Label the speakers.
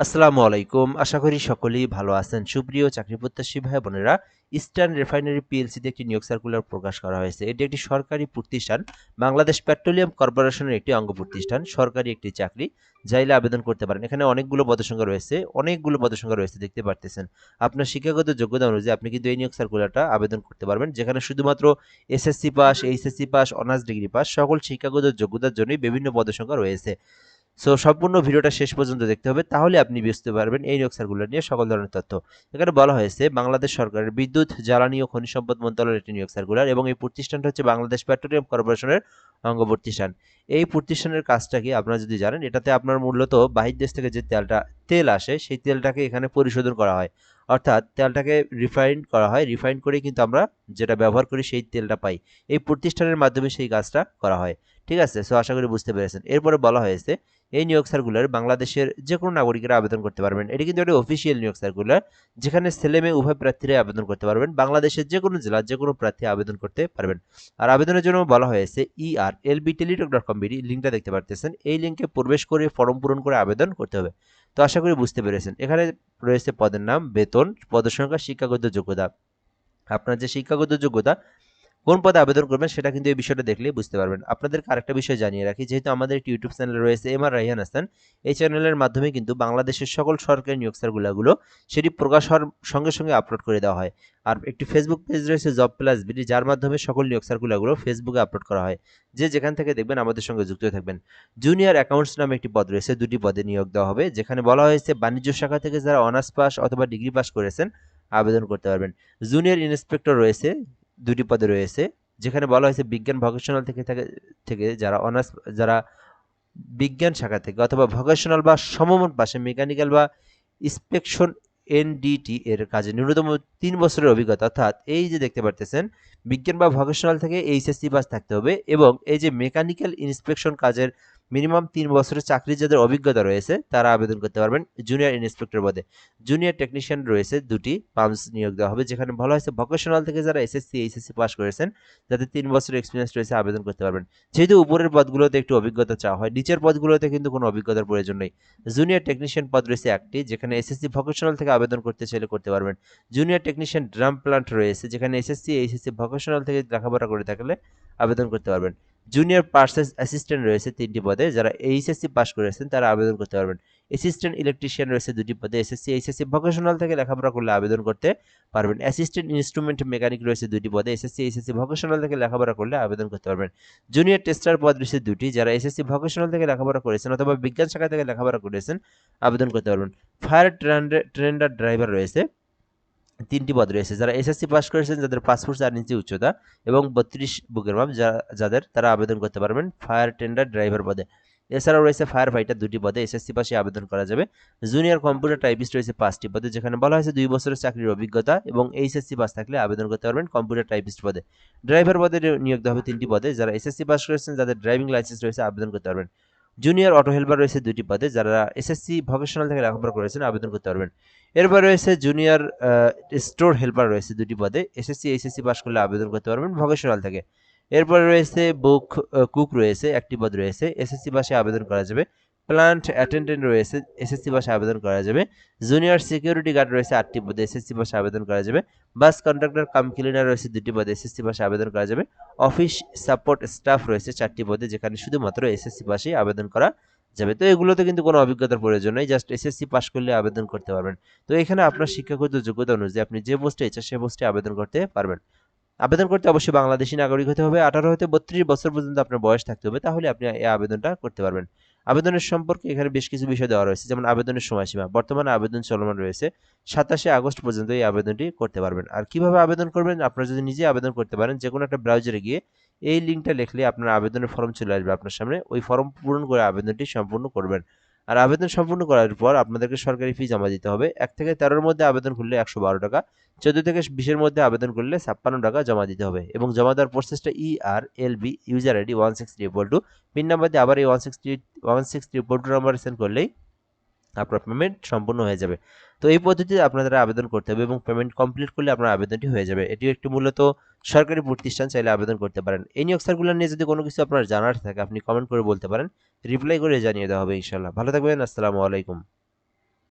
Speaker 1: আসসালামু আলাইকুম। আশা করি সকলেই ভালো আছেন। সুপ্রিয় চাকরি প্রত্যাশী ভাই বোনেরা, ইস্টার্ন রিফাইনারি পিএলসিতে একটি নিয়োগ সার্কুলার প্রকাশ করা হয়েছে। এটি একটি সরকারি প্রতিষ্ঠান। বাংলাদেশ পেট্রোলিয়াম কর্পোরেশনের একটি অঙ্গ প্রতিষ্ঠান। সরকারি একটি চাকরি। চাইলে আবেদন করতে পারেন। এখানে অনেকগুলো পদসংখ্যা রয়েছে দেখতে পারতেছেন। আপনার শিক্ষাগত যোগ্যতা অনুযায়ী আপনি কিন্তু এই নিয়োগ সার্কুলারটা আবেদন করতে পারবেন। যেখানে শুধুমাত্র SSC pass, HSC pass, honours degree pass সকল শিক্ষাগত যোগ্যতার জন্যই বিভিন্ন পদসংখ্যা রয়েছে। সো সম্পূর্ণ ভিডিওটা শেষ পর্যন্ত দেখতে হবে, তাহলে আপনি বুঝতে পারবেন এই নিয়োগ সার্কুলার নিয়ে সকল ধরনের তথ্য। এখানে বলা হয়েছে বাংলাদেশ সরকারের বিদ্যুৎ, জ্বালানি ও খনিজ সম্পদ মন্ত্রণালয়ের একটি নিয়োগ সার্কুলার এবং এই প্রতিষ্ঠানটা হচ্ছে বাংলাদেশ পেট্রোলিয়াম কর্পোরেশনের অঙ্গ প্রতিষ্ঠান। এই প্রতিষ্ঠানের কাজটা কি আপনারা যদি জানেন, এটাতে আপনার মূলত বাহির দেশ থেকে যে তেল আসে সেই তেলটাকে এখানে পরিশোধন করা হয়। অর্থাৎ তেলটাকে রিফাইন করা হয়, রিফাইন করে কিন্তু আমরা যেটা ব্যবহার করি সেই তেলটা পাই। এই প্রতিষ্ঠানের মাধ্যমে সেই কাজটা করা হয়। ঠিক আছে, সো আশা করি বুঝতে পেরেছেন। এরপরে বলা হয়েছে এই নিয়োগ সার্কুলার বাংলাদেশের যে কোনো নাগরিকরা আবেদন করতে পারবেন। এটি কিন্তু একটা অফিসিয়াল নিয়োগ সার্কুলার, যেখানে ছেলে মেয়ে উভয় প্রার্থীরাই আবেদন করতে পারবেন। বাংলাদেশের যে কোনো জেলার যে কোনো প্রার্থী আবেদন করতে পারবেন। আর আবেদনের জন্য বলা হয়েছে erlbtelitalk.com.bd লিঙ্কটা দেখতে পারতেছেন। এই লিঙ্কে প্রবেশ করে ফর্ম পূরণ করে আবেদন করতে হবে। তো আশা করি বুঝতে পেরেছেন। এখানে রয়েছে পদের নাম, বেতন, পদসংখ্যা, শিক্ষাগত যোগ্যতা। আপনার যে শিক্ষাগত যোগ্যতা, কোন পদে আবেদন করবেন সেটা কিন্তু এই বিষয়টা দেখলেই বুঝতে পারবেন। আপনাদেরকে আরেকটা বিষয় জানিয়ে রাখি, যেহেতু আমাদের একটি ইউটিউব চ্যানেল রয়েছে এমআর রাইহান হাসান, এই চ্যানেলের মাধ্যমে কিন্তু বাংলাদেশের সকল সরকারি নিয়োগ সার্কুলারগুলো সেটি প্রকাশ হওয়ার সঙ্গে সঙ্গে আপলোড করে দেওয়া হয়। আর একটি ফেসবুক পেজ রয়েছে জব প্লাস বিডি, যার মাধ্যমে সকল নিয়োগ সার্কুলারগুলো ফেসবুকে আপলোড করা হয়। যে যেখান থেকে দেখবেন আমাদের সঙ্গে যুক্ত থাকবেন। জুনিয়র অ্যাকাউন্টস নামে একটি পদ রয়েছে, দুটি পদে নিয়োগ দেওয়া হবে। যেখানে বলা হয়েছে বাণিজ্য শাখা থেকে যারা অনার্স পাস অথবা ডিগ্রি পাস করেছেন আবেদন করতে পারবেন। জুনিয়র ইন্সপেক্টর রয়েছে, দুটি পদে রয়েছে। যেখানে বলা হয়েছে বিজ্ঞান ভোকেশনাল থেকে যারা বিজ্ঞান শাখা থেকে অথবা ভোকেশনাল বা সমমান পাশে মেকানিক্যাল বা ইন্সপেকশন এনডিটি এর কাজে ন্যূনতম 3 বছরের অভিজ্ঞতা, অর্থাৎ এই যে দেখতে পারতেছেন বিজ্ঞান বা ভোকেশনাল থেকে এইচএসসি পাস থাকতে হবে এবং এই যে মেকানিক্যাল ইন্সপেকশন কাজের মিনিমাম 3 বছরের চাকরি যাদের অভিজ্ঞতা রয়েছে তারা আবেদন করতে পারবেন জুনিয়র ইন্সপেক্টর পদে। জুনিয়র টেকনিশিয়ান রয়েছে দুটি পাম্পস নিয়োগ দেওয়া হবে। যেখানে বলা হয়েছে ভোকেশনাল থেকে যারা এসএসসি এইচএসসি পাস করেছেন, যাদের 3 বছরের এক্সপিরিয়েন্স রয়েছে আবেদন করতে পারবেন। যেহেতু উপরের পদগুলোতে একটু অভিজ্ঞতা চাওয়া হয়, নিচের পদগুলোতে কিন্তু কোনো অভিজ্ঞতার প্রয়োজন নেই। জুনিয়র টেকনিশিয়ান পদ রয়েছে একটি, যেখানে এসএসসি ভোকেশনাল থেকে আবেদন করতে চাইলে করতে পারবেন। জুনিয়র টেকনিশিয়ান ড্রাম প্লান্ট রয়েছে, যেখানে এসএসসি এইচএসসি ভোকেশনাল থেকে লেখাপড়া করে থাকলে আবেদন করতে পারবেন। জুনিয়র পার্সেস অ্যাসিস্ট্যান্ট রয়েছে 3টি পদে, যারা এইচএসসি পাস করেছেন তারা আবেদন করতে পারবেন। অ্যাসিস্ট্যান্ট ইলেকট্রিশিয়ান রয়েছে 2টি পদে, এসএসসি এইচএসসি ভোকেশনাল থেকে লেখাপড়া করলে আবেদন করতে পারবেন। অ্যাসিস্ট্যান্ট ইনস্ট্রুমেন্ট মেকানিক রয়েছে 2টি পদে, এসএসসি এইচএসসি ভোকেশনাল থেকে লেখাপড়া করলে আবেদন করতে পারবেন। জুনিয়র টেস্টার পদ রয়েছে 2টি, যারা এসএসসি ভোকেশনাল থেকে লেখাপড়া করেছেন অথবা বিজ্ঞান শাখা থেকে লেখাপড়া করেছেন আবেদন করতে পারবেন। ফায়ার ট্রেন্ডার ড্রাইভার রয়েছে 3টি পদ রয়েছে, যারা এসএসসি পাস করেছেন, যাদের 5 ফুট 4 ইঞ্চি উচ্চতা এবং 32 বুকের মাপ যাদের, তারা আবেদন করতে পারবেন ফায়ার টেন্ডার ড্রাইভার পদে। এছাড়াও রয়েছে ফায়ার ফাইটার 2টি পদে, এসএসসি পাশে আবেদন করা যাবে। জুনিয়র কম্পিউটার টাইপিস্ট রয়েছে 5টি পদে, যেখানে বলা হয়েছে 2 বছরের চাকরির অভিজ্ঞতা এবং এইচএসসি পাস থাকলে আবেদন করতে পারবেন কম্পিউটার টাইপিস্ট পদে। ড্রাইভার পদে নিয়োগ দেওয়া হবে 3টি পদে, যারা এসএসসি পাস করেছেন, যাদের ড্রাইভিং লাইসেন্স রয়েছে আবেদন করতে পারবেন। জুনিয়র অটো হেল্পার রয়েছে 2টি পদে, যারা এসএসসি ভোকেশনাল থেকে লেখাপড়া করেছেন আবেদন করতে পারবেন। এরপর রয়েছে জুনিয়র স্টোর হেল্পার রয়েছে 2টি পদে, এসএসসি এইচএসসি পাস করলে আবেদন করতে পারবেন ভোকেশনাল থেকে। এরপর রয়েছে কুক রয়েছে 1টি পদ রয়েছে, এসএসসি পাশে আবেদন করা যাবে। প্লান্ট অ্যাটেন্ডেন্ট রয়েছে, এসএসসি পাশে আবেদন করা যাবে। জুনিয়র সিকিউরিটি গার্ড রয়েছে 8টি পদে, এসএসসি পাশে আবেদন করা যাবে। বাস কন্ডাক্টর কাম ক্লিনার রয়েছে 2টি পদে, এসএসসি পাশে আবেদন করা যাবে। অফিস সাপোর্ট স্টাফ রয়েছে 4টি পদে, যেখানে শুধুমাত্র এসএসসি পাশেই আবেদন করা যাবে। তো এগুলোতে কিন্তু কোনো অভিজ্ঞতার প্রয়োজন নেই, জাস্ট এসএসসি পাস করলে আবেদন করতে পারবেন। তো এখানে আপনার শিক্ষাগত যোগ্যতা অনুযায়ী আপনি যে পোস্টে ইচ্ছা সে পোস্টে আবেদন করতে পারবেন। আবেদন করতে অবশ্যই বাংলাদেশী নাগরিক হতে হবে, 18 হতে 32 বছর পর্যন্ত আপনার বয়স থাকতে হবে, তাহলে আপনি এই আবেদনটা করতে পারবেন। আবেদনের সম্পর্কে এখানে বেশ কিছু বিষয় দেওয়া রয়েছে, যেমন আবেদনের সময়সীমা। বর্তমানে আবেদন চলমান রয়েছে, 27 আগস্ট পর্যন্ত এই আবেদনটি করতে পারবেন। আর কিভাবে আবেদন করবেন, আপনারা যদি নিজে আবেদন করতে পারেন, যে কোনো একটা ব্রাউজারে গিয়ে এই লিঙ্কটা লিখলে আপনার আবেদনের ফর্ম চলে আসবে আপনার সামনে, ওই ফর্ম পূরণ করে আবেদনটি সম্পূর্ণ করবেন। আর আবেদন সম্পূর্ণ করার পর আপনাদেরকে সরকারি ফি জমা দিতে হবে। 1 থেকে 13-র মধ্যে আবেদন করলে 112 টাকা, 14 থেকে 20-এর মধ্যে আবেদন করলে 56 টাকা জমা দিতে হবে এবং জমা দেওয়ার প্রসেসটা ERLB user ID 16322 pin number দিয়ে আবার এই 16322 নাম্বারে সেন্ড করলেই আপনার পেমেন্ট সম্পূর্ণ হয়ে যাবে। তো এই পদ্ধতিতে আপনাদের আবেদন করতে হবে এবং পেমেন্ট কমপ্লিট করলে আপনার আবেদনটি হয়ে যাবে। এটিও একটি মূলত সরকারি প্রতিষ্ঠান, চাইলে আবেদন করতে পারেন। এই নিয়োগ সার্কুলার নিয়ে যদি কোনো কিছু আপনার জানার থাকে আপনি কমেন্ট করে বলতে পারেন, রিপ্লাই করে জানিয়ে দেওয়া হবে ইনশাআল্লাহ। ভালো থাকবেন, আসসালামু আলাইকুম।